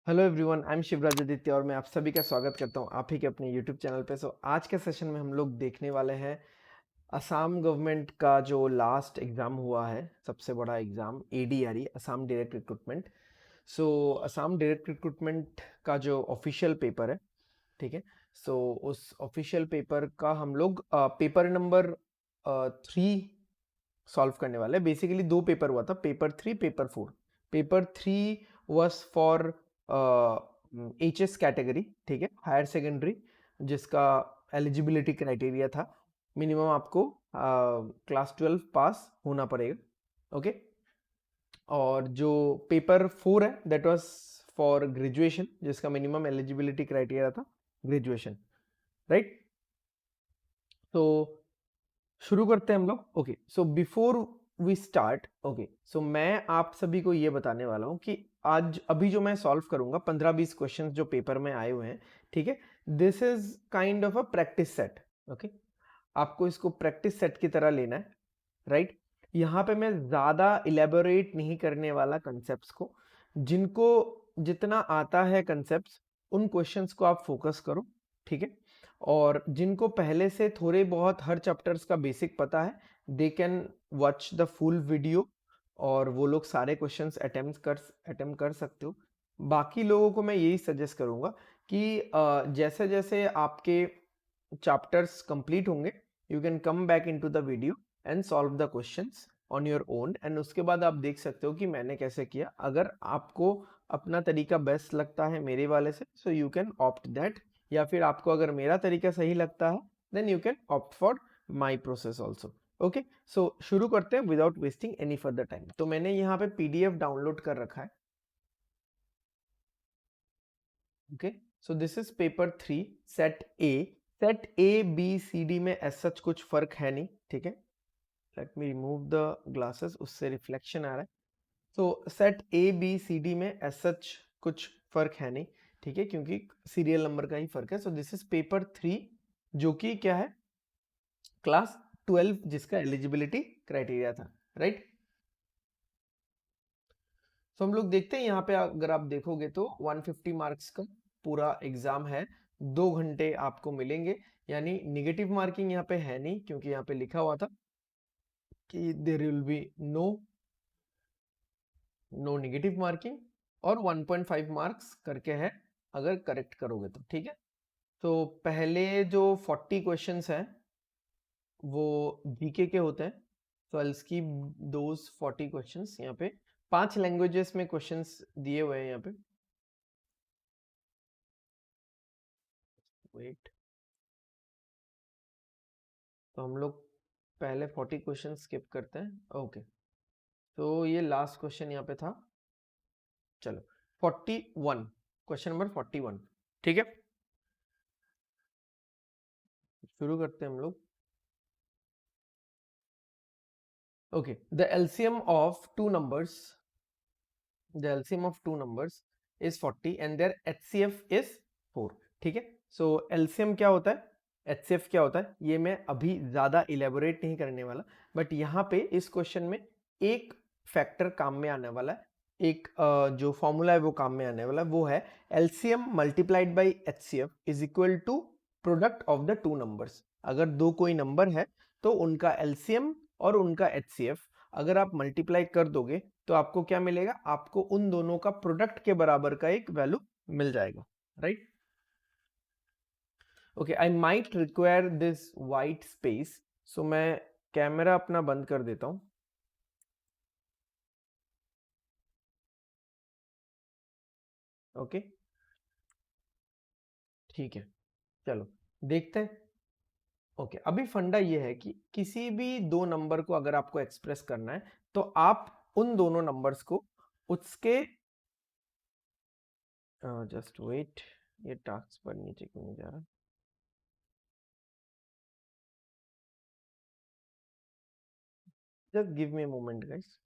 Hello everyone, I am Shivraj Aditya और मैं आप सभी का स्वागत करता हूं आप ही के अपने यूट्यूब चैनल पे। आज के सेशन में हम लोग देखने वाले हैं असम गवर्नमेंट का जो लास्ट एग्ज़ाम हुआ है, सबसे बड़ा exam ADRE, Assam direct recruitment. Assam direct recruitment का जो ऑफिशियल पेपर है, ठीक है। उस ऑफिशियल पेपर का हम लोग पेपर नंबर 3 सॉल्व करने वाले हैं। बेसिकली दो पेपर हुआ था, paper 3, paper 4। Paper 3 was for HS category, ठीक है, हायर सेकेंडरी, जिसका एलिजिबिलिटी क्राइटेरिया था मिनिमम आपको क्लास 12 पास होना पड़ेगा, ओके। और जो पेपर 4 है दैट वाज फॉर ग्रेजुएशन, जिसका मिनिमम एलिजिबिलिटी क्राइटेरिया था ग्रेजुएशन, राइट। तो शुरू करते हैं हम लोग। Okay, so before we start, okay, so मैं आप सभी को ये बताने वाला हूँ कि आज अभी जो मैं सॉल्व करूंगा 15-20 क्वेश्चंस जो पेपर में आए हुए हैं, ठीक है, this is kind of a practice set, okay. आपको इसको प्रैक्टिस सेट की तरह लेना है, राइट। यहाँ पे मैं ज़्यादा इलेबोरेट नहीं करने वाला कंसेप्ट को। जिनको जितना आता है कंसेप्ट, उन क्वेश्चंस को आप फोकस करो, ठीक है। और जिनको पहले से थोड़े बहुत हर चैप्टर्स का बेसिक पता है, they can watch the full video और वो लोग सारे क्वेश्चंस अटेम्प्ट कर सकते हो। बाकी लोगों को मैं यही सजेस्ट करूंगा कि जैसे जैसे आपके चैप्टर्स कंप्लीट होंगे, you can come back into the video and solve the questions on your own, and उसके बाद आप देख सकते हो कि मैंने कैसे किया। अगर आपको अपना तरीका बेस्ट लगता है मेरे वाले से, so you can opt that, या फिर आपको अगर मेरा तरीका सही लगता है then you can opt for my process also, okay. So शुरू करते हैं without wasting any further time. तो मैंने यहाँ पे पीडीएफ डाउनलोड कर रखा है, okay. So this is paper 3, set A. Set A B C D में एज सच कुछ फर्क है नहीं, ठीक है। Let me remove the glasses, उससे रिफ्लेक्शन आ रहा है। तो set A B C D में एज सच कुछ फर्क है नहीं, ठीक है, क्योंकि सीरियल नंबर का ही फर्क है। सो दिस इज पेपर 3, जो कि क्या है, क्लास 12, जिसका एलिजिबिलिटी क्राइटेरिया था, राइट। तो हम लोग देखते हैं यहाँ पे, अगर आप देखोगे तो 150 मार्क्स का पूरा एग्जाम है, 2 घंटे आपको मिलेंगे। यानी निगेटिव मार्किंग यहाँ पे है नहीं, क्योंकि यहाँ पे लिखा हुआ था कि there will be no negative marking, और 1.5 मार्क्स करके है अगर करेक्ट करोगे तो, ठीक है। तो पहले जो 40 क्वेश्चंस हैं वो जीके के होते हैं। तो आई स्किप दोज 40 क्वेश्चंस। यहाँ पे 5 लैंग्वेजेस में क्वेश्चंस दिए हुए हैं यहाँ पे। वेट, तो हम लोग पहले 40 क्वेश्चन स्किप करते हैं, ओके। तो ये लास्ट क्वेश्चन यहाँ पे था। चलो, 41, क्वेश्चन नंबर 41, ठीक है। शुरू करते हैं हम लोग। Okay, the LCM of two numbers, the LCM of two numbers is 40 and their HCF is 4, ठीक है। सो एलसीएम क्या होता है, एचसीएफ क्या होता है, ये मैं अभी ज्यादा इलेबोरेट नहीं करने वाला। बट यहाँ पे इस क्वेश्चन में एक फैक्टर काम में आने वाला है, एक जो फॉर्मूला है वो काम में आने वाला है, वो है LCM multiplied by HCF is equal to product of the two numbers. अगर दो कोई नंबर है तो उनका एलसीएम और उनका एचसीएफ अगर आप मल्टीप्लाई कर दोगे तो आपको क्या मिलेगा, आपको उन दोनों का प्रोडक्ट के बराबर का एक वैल्यू मिल जाएगा, right. Okay, I might require this white space, so मैं कैमरा अपना बंद कर देता हूं, ओके, ठीक है। चलो देखते हैं। ओके, अभी फंडा ये है कि किसी भी दो नंबर को अगर आपको एक्सप्रेस करना है तो आप उन दोनों नंबर्स को उसके, जस्ट वेट, ये टास्क पर नीचे क्यों नहीं जा रहा। Just give me a moment guys.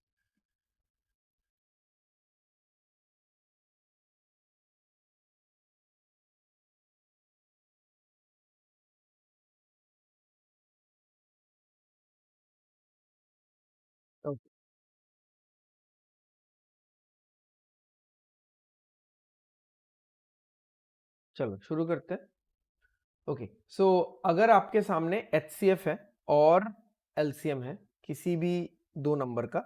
चलो शुरू करते हैं। ओके, सो अगर आपके सामने HCF है और LCM है किसी भी दो नंबर का,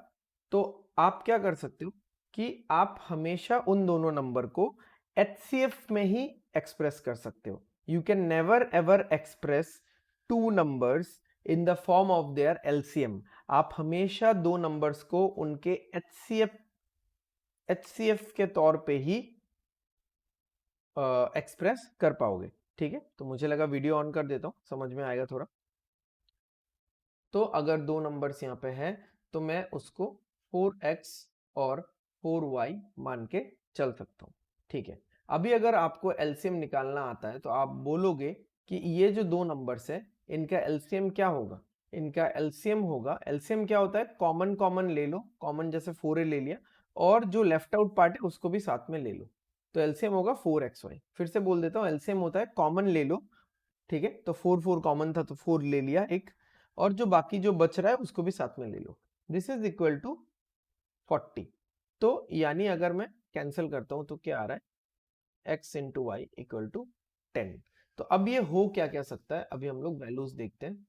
तो आप क्या कर सकते हो कि आप हमेशा उन दोनों नंबर को HCF में ही एक्सप्रेस कर सकते हो। You can never ever express two numbers in the form of their LCM। आप हमेशा दो नंबर्स को उनके HCF के तौर पे ही एक्सप्रेस कर पाओगे। ठीक है, तो मुझे लगा वीडियो ऑन कर देता हूँ, समझ में आएगा थोड़ा। तो अगर दो नंबर्स यहाँ पे है तो मैं उसको 4x और 4y मान के चल सकता हूँ। ठीक है, अभी अगर आपको एलसीएम निकालना आता है तो आप बोलोगे कि ये जो दो नंबर्स है इनका एलसीएम क्या होगा। इनका एलसीएम होगा, एलसीएम क्या होता है, कॉमन कॉमन ले लो, कॉमन जैसे 4a ले लिया और जो लेफ्ट आउट पार्ट है उसको भी साथ में ले लो, तो एलसीएम होगा 4xy। फिर से बोल देता हूँ, एलसीएम होता है कॉमन ले लो। ठीक है, तो 4 कॉमन था तो 4 ले लिया एक, और जो बाकी जो बच रहा है उसको भी साथ में ले लो। This is equal to 40। तो यानी अगर मैं कैंसिल करता हूं तो क्या आ रहा है, x into y equal to 10। तो अब ये हो क्या क्या सकता है, अभी हम लोग वैल्यूज देखते हैं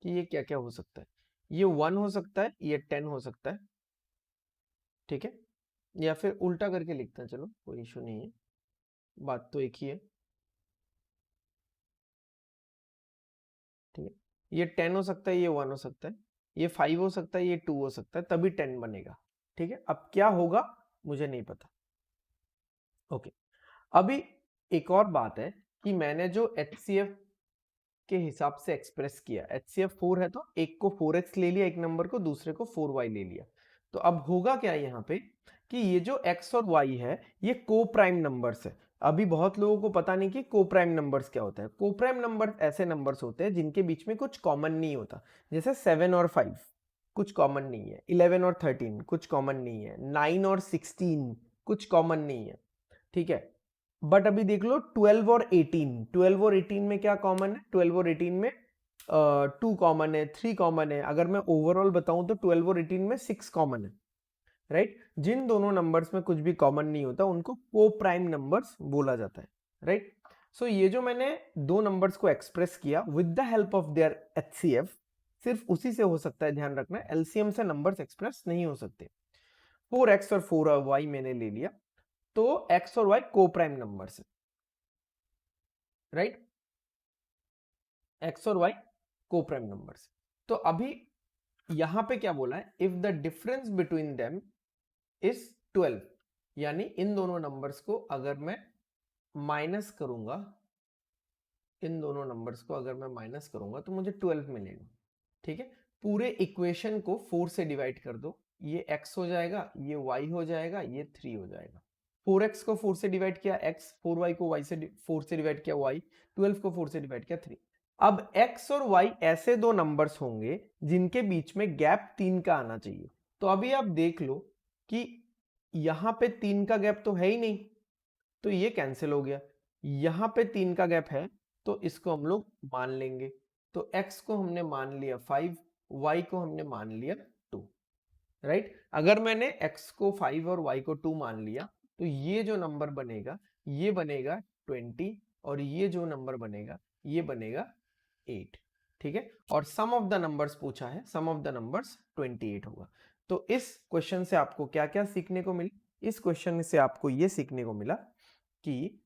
कि ये क्या क्या हो सकता है। ये 1 हो सकता है, ये 10 हो सकता है। ठीक है, या फिर उल्टा करके लिखते हैं, चलो कोई इशू नहीं है, बात तो एक ही है। ठीक है, ये 10 हो सकता है, ये 1 हो सकता है, ये 5 हो सकता है, ये 2 हो सकता है, तभी 10 बनेगा। ठीक है, अब क्या होगा मुझे नहीं पता। ओके, अभी एक और बात है कि मैंने जो HCF के हिसाब से एक्सप्रेस किया, HCF 4 है तो एक को 4x ले लिया, एक नंबर को, दूसरे को 4y ले लिया। तो अब होगा क्या यहाँ पे कि ये जो x और y है ये को प्राइम नंबर्स है। अभी बहुत लोगों को पता नहीं कि को प्राइम नंबर्स क्या होता है। को प्राइम नंबर ऐसे नंबर्स होते हैं जिनके बीच में कुछ कॉमन नहीं होता, जैसे 7 और 5 कुछ कॉमन नहीं है, 11 और 13 कुछ कॉमन नहीं है, 9 और 16 कुछ कॉमन नहीं है। ठीक है, बट अभी देख लो 12 और 18, 12 और 18 में क्या कॉमन है, 12 और 18 में 2 कॉमन है, 3 कॉमन है। अगर मैं ओवरऑल बताऊं तो 12 और 18 में 6 कॉमन है। राइट, जिन दोनों नंबर्स में कुछ भी कॉमन नहीं होता उनको को प्राइम नंबर्स बोला जाता है। राइट, सो ये जो मैंने दो नंबर्स को एक्सप्रेस किया with the help of their HCF, सिर्फ उसी से हो सकता है, ध्यान रखना, LCM से नंबर्स एक्सप्रेस नहीं हो सकते। 4x और 4y मैंने ले लिया, तो x और y को प्राइम नंबर्स है। राइट, x और y को प्राइम नंबर्स। तो अभी यहां पे क्या बोला है, if the difference between them is 12, यानी इन दोनों नंबर्स को अगर मैं माइनस करूंगा, इन दोनों नंबर्स को अगर मैं माइनस करूंगा तो मुझे 12 मिलेगा। ठीक है, पूरे इक्वेशन को 4 से डिवाइड कर दो, ये x हो जाएगा, ये y हो जाएगा, ये 3 हो जाएगा। 4x को 4 से डिवाइड किया x, 4y को y से 4 से डिवाइड किया y, 12 को 4 से डिवाइड किया 3। अब x और y ऐसे दो नंबर्स होंगे जिनके बीच में गैप 3 का आना चाहिए। तो अभी आप देख लो कि यहां पे 3 का गैप तो है ही नहीं, तो ये कैंसिल हो गया। यहां पे 3 का गैप है तो इसको हम लोग मान लेंगे। तो x को हमने मान लिया 5, y को हमने मान लिया 2। राइट, अगर मैंने x को 5 और y को 2 मान लिया तो ये जो नंबर बनेगा ये बनेगा 20, और ये जो नंबर बनेगा ये बनेगा 8। ठीक है, और सम ऑफ द नंबर्स पूछा है, सम ऑफ द नंबर्स 28 होगा। तो इस क्वेश्चन से आपको क्या क्या सीखने को मिला, इस क्वेश्चन से आपको ये सीखने को मिला कि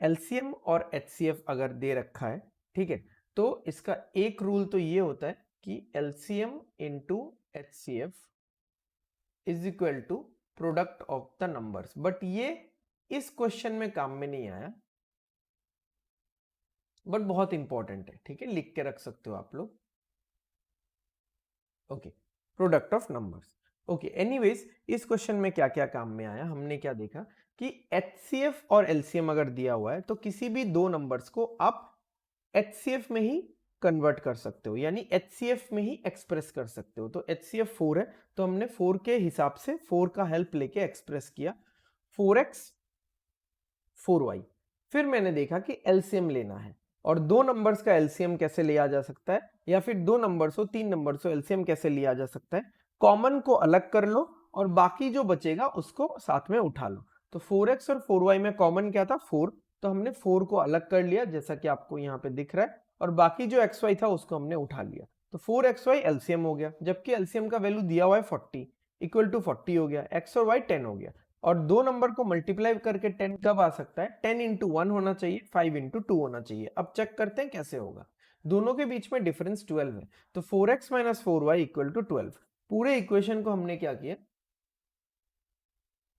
LCM और HCF अगर दे रखा है, ठीक है, तो इसका एक रूल तो ये होता है कि LCM into HCF is equal to product of the numbers. But ये इस क्वेश्चन में काम में नहीं आया, बट बहुत इंपॉर्टेंट है। ठीक है, लिख के रख सकते हो आप लोग। Okay, product of numbers. Okay, anyways इस क्वेश्चन में क्या क्या काम में आया, हमने क्या देखा कि HCF और LCM अगर दिया हुआ है तो किसी भी दो नंबर्स को आप HCF में ही कन्वर्ट कर सकते हो, यानी HCF में ही एक्सप्रेस कर सकते हो। तो HCF 4 है तो हमने 4 के हिसाब से 4 का हेल्प लेके एक्सप्रेस किया, 4x 4y। फिर मैंने देखा कि LCM लेना है, और दो नंबर्स का LCM कैसे लिया जा सकता है, या फिर दो नंबर्स हो, तीन नंबर्स हो, LCM कैसे लिया जा सकता है। कॉमन को अलग कर लो और बाकी जो बचेगा उसको साथ में उठा लो। तो 4x और 4y में कॉमन क्या था, 4, तो हमने 4 को अलग कर लिया जैसा कि आपको यहाँ पे दिख रहा है, और बाकी जो xy था उसको हमने उठा लिया। तो 4xy एलसीएम हो गया, जबकि एलसीएम का वैल्यू दिया हुआ है 40, इक्वल टू 40 हो गया, x और y 10 हो गया। और दो नंबर को मल्टीप्लाई करके 10 कब आ सकता है? 10 इंटू 1 होना चाहिए, 5 इंटू 2 होना चाहिए। अब चेक करते हैं कैसे होगा। दोनों के बीच में डिफरेंस 12 है, तो 4x minus 4y equal to 12। पूरे इक्वेशन को हमने क्या किया?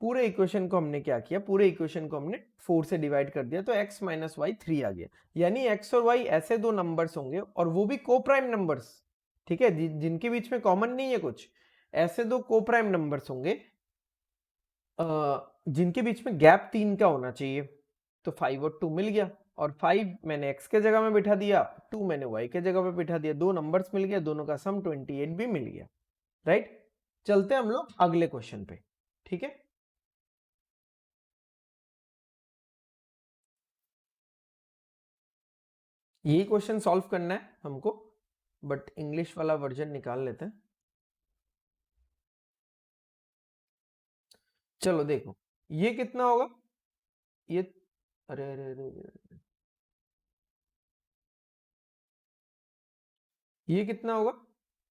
पूरे इक्वेशन को हमने क्या किया? पूरे इक्वेशन को हमने 4 से डिवाइड कर दिया, तो x माइनस वाई 3 आ गया। यानी x और y ऐसे दो नंबर्स होंगे, और वो भी कोप्राइम नंबर्स, ठीक है, जिनके बीच में कॉमन नहीं है कुछ। ऐसे दो कोप्राइम नंबर्स होंगे जिनके बीच में गैप 3 का होना चाहिए। तो 5 और 2 मिल गया, और 5 मैंने x के जगह में बिठा दिया, 2 मैंने y के जगह पे बिठा दिया, दो नंबर्स मिल गया, दोनों का सम 28 भी मिल गया। राइट, चलते हैं हम लोग अगले क्वेश्चन पे। ठीक है, यही क्वेश्चन सॉल्व करना है हमको, बट इंग्लिश वाला वर्जन निकाल लेते हैं। चलो देखो, ये कितना होगा? ये, अरे अरे अरे, अरे, ये कितना होगा?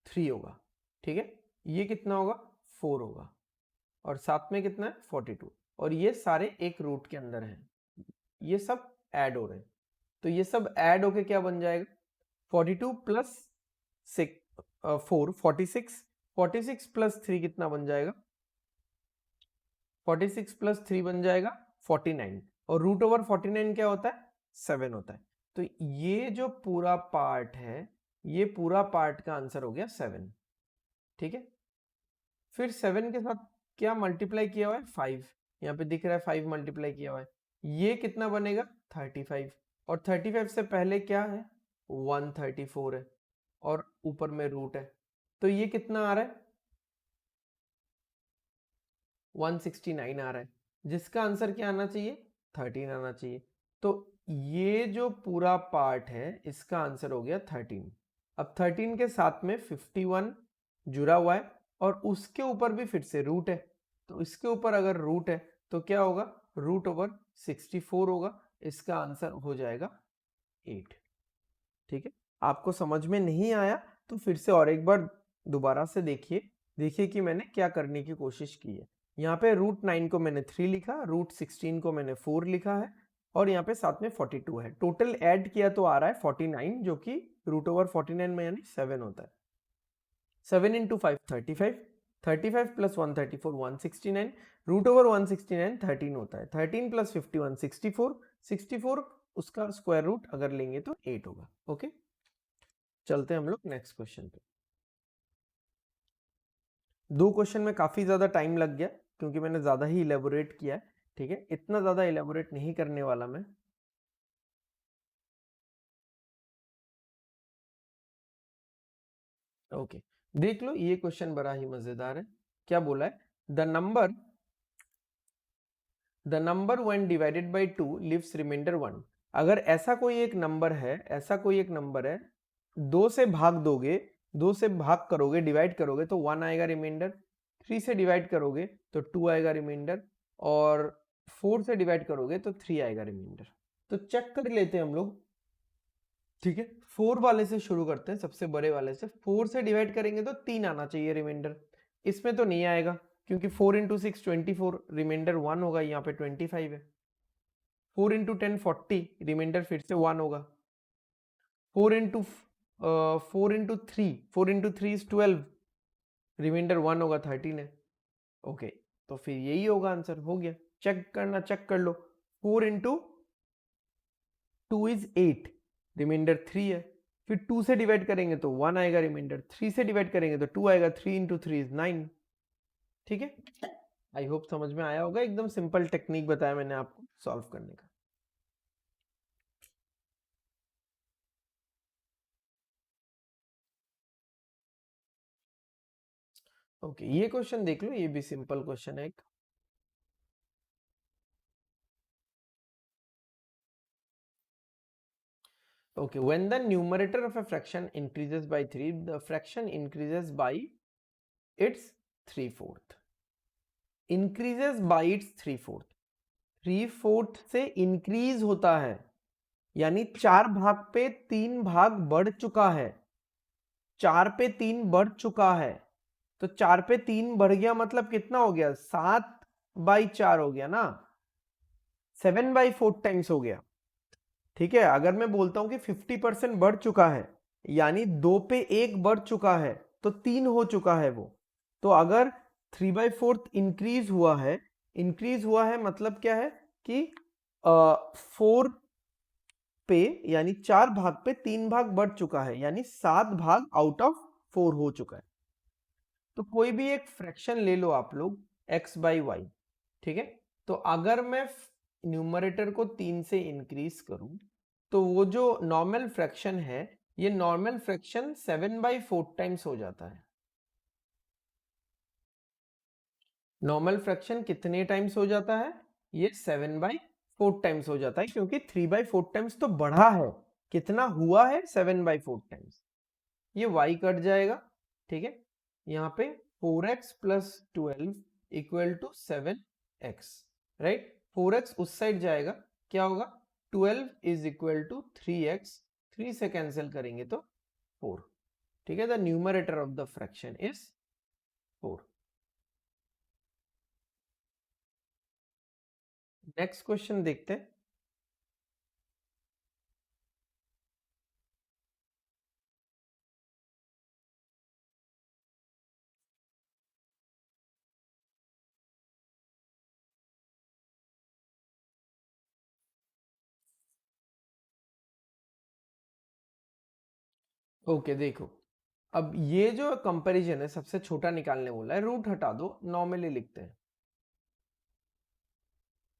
3 होगा, ठीक है। ये कितना होगा? 4 होगा, और साथ में कितना है? 42। और ये सारे एक रूट के अंदर हैं, ये सब ऐड हो रहे हैं, तो ये सब ऐड होके क्या बन जाएगा? 42 प्लस 4, 46, 46 प्लस 3 कितना बन जाएगा? 46 प्लस 3 बन जाएगा 49, और रूट ओवर 49 क्या होता है? 7 होता है। तो ये जो पूरा पार्ट है, ये पूरा पार्ट का आंसर हो गया 7। ठीक है, फिर 7 के साथ क्या मल्टीप्लाई किया हुआ है? 5, यहाँ पे दिख रहा है 5 मल्टीप्लाई किया हुआ है, ये कितना बनेगा? 35। और 35 से पहले क्या है? 134 है, और ऊपर में रूट है, तो ये कितना आ रहा है? 169 आ रहा है, जिसका आंसर क्या आना चाहिए? 13 आना चाहिए। तो ये जो पूरा पार्ट है, इसका आंसर हो गया 13। अब 13 के साथ में 51 जुड़ा हुआ है, और उसके ऊपर भी फिर से रूट है, तो इसके ऊपर अगर रूट है तो क्या होगा? रूट ओवर 64 होगा। इसका आंसर हो जाएगा 8। ठीक है, आपको समझ में नहीं आया तो फिर से और एक बार दोबारा से देखिए, देखिए कि मैंने क्या करने की कोशिश की है। यहाँ पे रूट 9 को मैंने 3 लिखा, रूट 16 को मैंने 4 लिखा है, और यहाँ पे साथ में 42 है। टोटल ऐड किया तो आ रहा है 49, जो कि रूट ओवर 49 में यानी 7 होता है। 7 इंटू 5 35, 35 प्लस 134 169, रूट ओवर 169 13 होता है। 13 प्लस 51 64, 64 उसका स्क्वायर रूट अगर लेंगे तो 8 होगा। ओके, चलते हैं हम लोग नेक्स्ट क्वेश्चन पे। दो क्वेश्चन में काफी ज्यादा टाइम लग गया, क्योंकि मैंने ज्यादा ही इलेबोरेट किया है। ठीक है, इतना ज्यादा इलेबोरेट नहीं करने वाला मैं। ओके, देख लो, ये क्वेश्चन बड़ा ही मजेदार है। क्या बोला है? The number when divided by 2 leaves remainder 1। अगर ऐसा कोई एक नंबर है, ऐसा कोई एक नंबर है, 2 से भाग दोगे, 2 से भाग करोगे, डिवाइड करोगे तो 1 आएगा रिमाइंडर, 3 से डिवाइड करोगे तो 2 आएगा रिमाइंडर, और 4 से डिवाइड करोगे तो 3 आएगा रिमाइंडर। तो चेक कर लेते हैं हम लोग। ठीक है, 4 वाले से शुरू करते हैं, सबसे बड़े वाले से। 4 से डिवाइड करेंगे तो 3 आना चाहिए रिमाइंडर, इसमें तो नहीं आएगा, क्योंकि 4 इंटू 6 24, रिमाइंडर 1 होगा, यहाँ पे 25 है। 4 इंटू 10 40, रिमाइंडर फिर से 1 होगा। 4 इंटू थ्री इज 12, रिमाइंडर 1 होगा, 13 है। ओके, तो फिर यही होगा आंसर। हो गया, चेक करना, चेक कर लो। 4 इंटू 2 इज 8, रिमाइंडर 3 है। फिर 2 से डिवाइड करेंगे तो 1 आएगा रिमाइंडर, 3 से डिवाइड करेंगे तो 2 आएगा, 3 इंटू 3 इज 9। ठीक है, आई होप समझ में आया होगा। एकदम सिंपल टेक्निक बताया मैंने आपको सॉल्व करने का। ओके, ये क्वेश्चन देख लो, ये भी सिंपल क्वेश्चन है एक। Okay, when the numerator of a fraction increases by 3, the fraction increases by its 3/4. Increases by its 3/4. 3/4 से इंक्रीज होता है, यानी 4 भाग पे 3 भाग बढ़ चुका है। 4 पे 3 बढ़ चुका है, तो 4 पे 3 बढ़ गया मतलब कितना हो गया? 7/4 हो गया ना, 7/4 टाइम्स हो गया। ठीक है, अगर मैं बोलता हूं कि 50% बढ़ चुका है, यानी 2 पे 1 बढ़ चुका है, तो 3 हो चुका है वो। तो अगर 3/4 इंक्रीज हुआ है मतलब क्या है कि 4 पे, यानी 4 भाग पे 3 भाग बढ़ चुका है, यानी 7 भाग आउट ऑफ 4 हो चुका है। तो कोई भी एक फ्रैक्शन ले लो आप लोग, x/y, ठीक है। तो अगर मैं न्यूमरेटर को 3 से इंक्रीज करूं, तो वो जो नॉर्मल फ्रैक्शन है, ये नॉर्मल फ्रैक्शन 7/4 टाइम्स हो जाता है। नॉर्मल फ्रैक्शन कितने टाइम्स हो जाता है? ये 7/4 टाइम्स हो जाता है, क्योंकि 3/4 टाइम्स तो बढ़ा है। कितना हुआ है? 7/4 टाइम्स। ये y कट जाएगा, ठीक है। यहाँ पे 4x plus 12 equal to 7x, right. 4x उस साइड जाएगा, क्या होगा? 12 इज इक्वल टू 3x, 3 से कैंसिल करेंगे तो 4, ठीक है। The numerator of the fraction is 4। Next question देखते हैं। ओके, देखो, अब ये जो कंपैरिजन है, सबसे छोटा निकालने बोला है, रूट हटा दो, नॉर्मली लिखते हैं।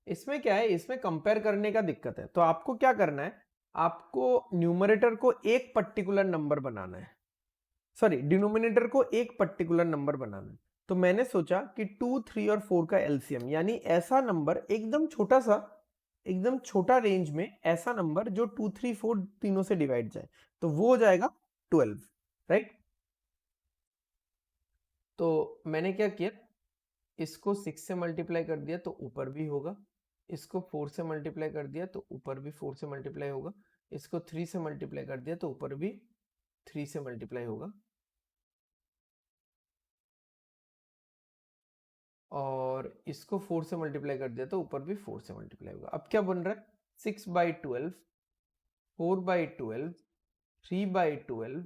इसमें क्या है, इसमें कंपेयर करने का दिक्कत है। तो आपको क्या करना है, आपको न्यूमरेटर को एक पर्टिकुलर नंबर बनाना है, सॉरी, डिनोमिनेटर को एक पर्टिकुलर नंबर बनाना है। तो मैंने सोचा कि 2, 3 और 4 का एलसीएम, यानी ऐसा नंबर एकदम छोटा सा, एकदम छोटा रेंज में ऐसा नंबर जो 2, 3, 4 तीनों से डिवाइड जाए, तो वो हो जाएगा 12, राइट। तो मैंने क्या किया, इसको 6 से मल्टीप्लाई कर दिया तो ऊपर भी होगा, इसको 4 से मल्टीप्लाई कर दिया तो ऊपर भी 4 से मल्टीप्लाई होगा, इसको 3 से मल्टीप्लाई कर दिया तो ऊपर भी 3 से मल्टीप्लाई होगा, और इसको 4 से मल्टीप्लाई कर दिया तो ऊपर भी 4 से मल्टीप्लाई होगा। अब क्या बन रहा है? 6/12, 4/12, 3/12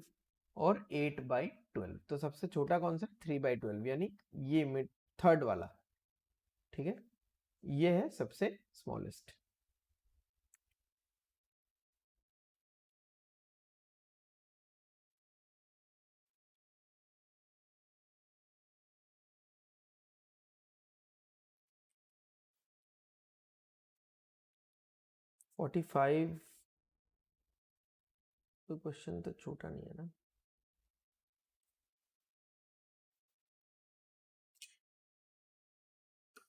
और 8/12। तो सबसे छोटा कौन सा? 3/12, यानी ये मिड थर्ड वाला, ठीक है। ये है सबसे स्मॉलेस्ट। फोर्टी फाइव, तो क्वेश्चन तो छोटा नहीं है ना।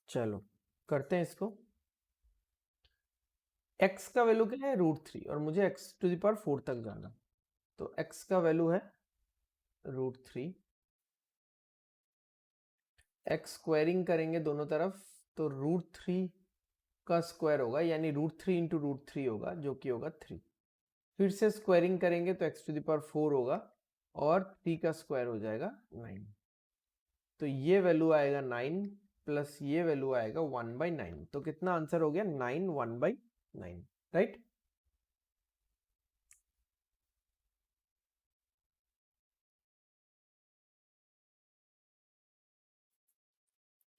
चलो करते हैं इसको। x का वैल्यू क्या है? √3, और मुझे x⁴ तक जाना, तो x का वैल्यू है √3। x स्क्वायरिंग करेंगे दोनों तरफ, तो √3 का स्क्वायर होगा, यानी √3 इंटू √3 होगा, जो कि होगा 3। फिर से स्क्वायरिंग करेंगे तो x⁴ होगा, और 3 का स्क्वायर हो जाएगा 9। तो ये वैल्यू आएगा 9, प्लस ये वैल्यू आएगा 1/9। तो कितना आंसर हो गया? 9 1/9, राइट।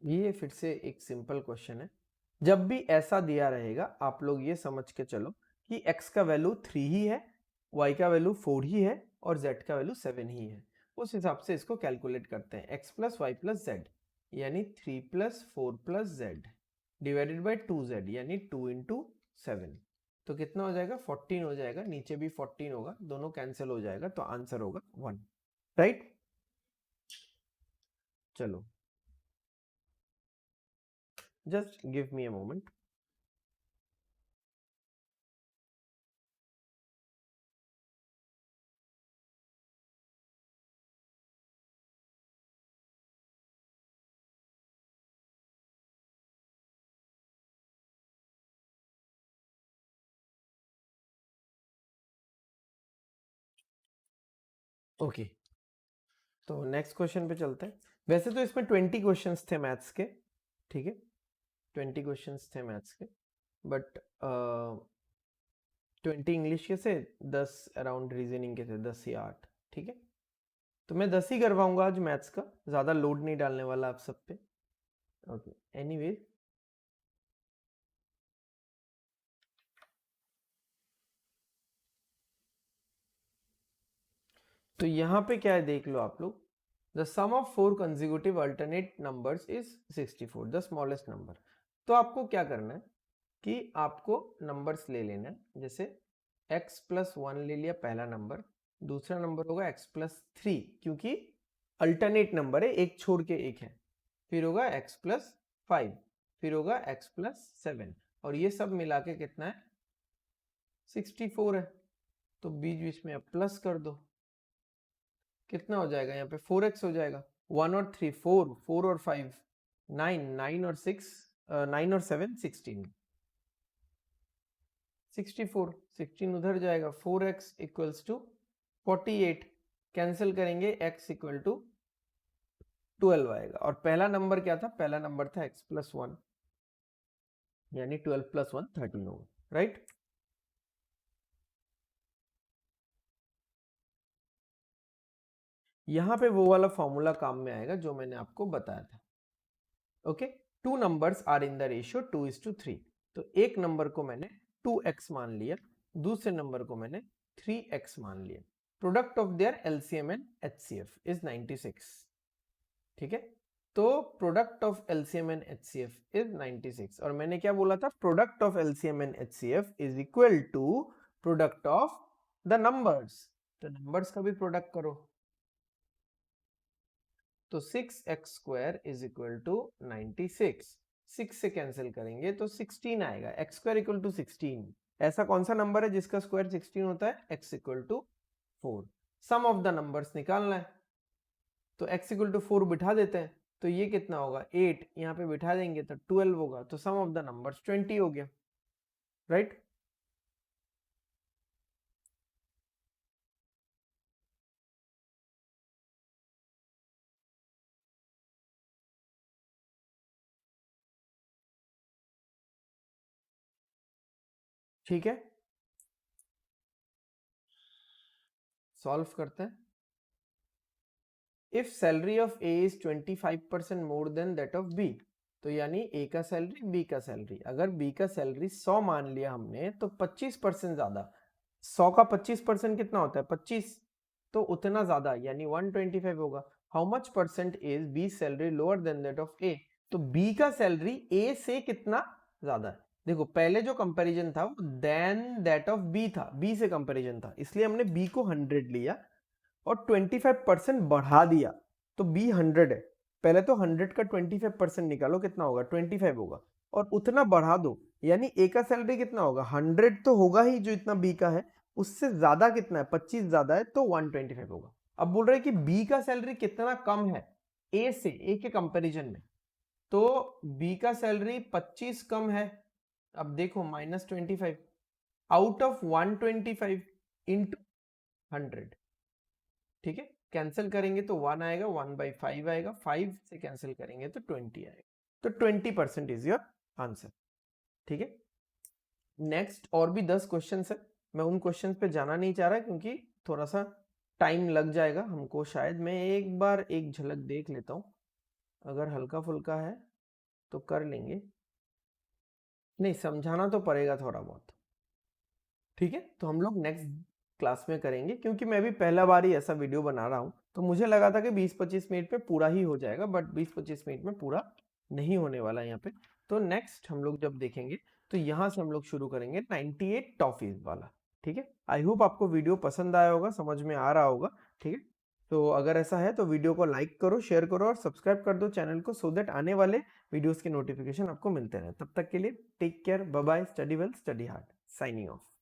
ये फिर से एक सिंपल क्वेश्चन है। जब भी ऐसा दिया रहेगा, आप लोग ये समझ के चलो कि x का वैल्यू 3 ही है, y का वैल्यू 4 ही है, और z का वैल्यू 7 ही है। उस हिसाब से इसको कैलकुलेट करते हैं। x plus y plus z, यानी 3 plus 4 plus z, divided by 2z, यानी 2 इंटू 7। तो कितना हो जाएगा? 14 हो जाएगा, नीचे भी 14 होगा, दोनों कैंसिल हो जाएगा, तो आंसर होगा 1, राइट। चलो, just give me a moment. Okay, तो नेक्स्ट क्वेश्चन पे चलते हैं। वैसे तो इसमें 20 क्वेश्चंस थे मैथ्स के, ठीक है, 20 क्वेश्चंस थे मैथ्स के, बट 20 इंग्लिश के से 10 अराउंड रीजनिंग के थे, 10 या 8, ठीक है। तो मैं 10 ही करवाऊंगा आज मैथ्स का, ज़्यादा लोड नहीं डालने वाला आप सब पे। ओके, एनीवेज तो यहाँ पे क्या है देख लो आप लोग, the sum of 4 consecutive alternate numbers is 64, the smallest number. तो आपको क्या करना है कि आपको नंबर्स ले लेना है, जैसे x प्लस 1 ले लिया पहला नंबर, दूसरा नंबर होगा x प्लस 3 क्योंकि अल्टरनेट नंबर है, एक छोड़ के एक है, फिर होगा x प्लस 5, फिर होगा x प्लस 7, और ये सब मिला के कितना है 64 है। तो बीच बीच में अब प्लस कर दो, कितना हो जाएगा यहाँ पे 4x हो जाएगा, 1 और 3 4, 4 और 5 9, 9 और 6 9 और 7 16, 64, 16 उधर जाएगा, 4x इक्वल्स टू 48, कैंसिल करेंगे x इक्वल टू 12 आएगा, और पहला नंबर क्या था, पहला नंबर था x प्लस 1, यानी 12 प्लस 1 13 होगा, राइट। यहां पे वो वाला फॉर्मूला काम में आएगा जो मैंने आपको बताया था। Okay, two numbers are in the ratio 2:3, तो एक नंबर को मैंने 2x मान लिया, दूसरे नंबर को मैंने 3x मान लिया। Product of their LCM and HCF is 96, ठीक है। तो product of LCM and HCF is 96, और मैंने क्या बोला था, product of LCM and HCF is equal to product of the numbers, तो नंबर्स का भी प्रोडक्ट करो। तो 6x² इज इक्वल टू 96, 6 से कैंसिल करेंगे तो 16 आएगा, x² इक्वल टू 16। ऐसा कौन सा नंबर है जिसका स्क्वायर 16 होता है, x equal to 4। Sum of the numbers निकालना है, तो x इक्वल टू 4 बिठा देते हैं, तो ये कितना होगा 8, यहाँ पे बिठा देंगे तो 12 होगा, तो सम ऑफ द नंबर्स 20 हो गया, राइट। ठीक है, सॉल्व करते हैं। If salary of A is 25% more than that of B, तो यानी ए का सैलरी बी का सैलरी, अगर बी का सैलरी 100 मान लिया हमने तो 25% ज्यादा, 100 का 25% कितना होता है 25, तो उतना ज्यादा यानी 125 होगा। How much percent is B salary lower than that of A, तो बी का सैलरी ए से कितना ज्यादा है। देखो पहले जो कंपैरिजन था वो देन दैट ऑफ बी था, बी से कंपैरिजन था, इसलिए हमने बी को 100 लिया और 25% बढ़ा दिया, तो बी 100 है, पहले तो 100 का 25% निकालो कितना होगा 25 होगा, और उतना बढ़ा दो, यानी ए का सैलरी कितना होगा 100 तो होगा ही जो इतना बी का है, उससे ज्यादा कितना है 25 ज्यादा है, तो 125 होगा। अब बोल रहे हैं कि बी का सैलरी कितना कम है ए से, ए के कंपैरिजन में, तो बी का सैलरी 25 कम है। अब देखो -25 आउट ऑफ 125 इंटू 100, ठीक है, कैंसिल करेंगे तो 1 आएगा, 1/5 आएगा, 5 से कैंसिल करेंगे तो 20 आएगा, तो 20% इज योर आंसर, ठीक है। नेक्स्ट और भी 10 क्वेश्चन है, मैं उन क्वेश्चन पे जाना नहीं चाह रहा क्योंकि थोड़ा सा टाइम लग जाएगा हमको, शायद मैं एक बार एक झलक देख लेता हूँ, अगर हल्का फुल्का है तो कर लेंगे, नहीं समझाना तो पड़ेगा थोड़ा बहुत, ठीक है। तो हम लोग नेक्स्ट क्लास में करेंगे, क्योंकि मैं भी पहला बार ही ऐसा वीडियो बना रहा हूँ, तो मुझे लगा था कि 20-25 मिनट में पूरा ही हो जाएगा, बट 20-25 मिनट में पूरा नहीं होने वाला यहाँ पे। तो नेक्स्ट हम लोग जब देखेंगे तो यहाँ से हम लोग शुरू करेंगे 98 टॉफीज वाला, ठीक है। आई होप आपको वीडियो पसंद आया होगा, समझ में आ रहा होगा, ठीक है। तो अगर ऐसा है तो वीडियो को लाइक करो, शेयर करो और सब्सक्राइब कर दो चैनल को, सो दैट आने वाले वीडियोस के नोटिफिकेशन आपको मिलते रहे। तब तक के लिए take care, bye bye, study well, study hard, signing of.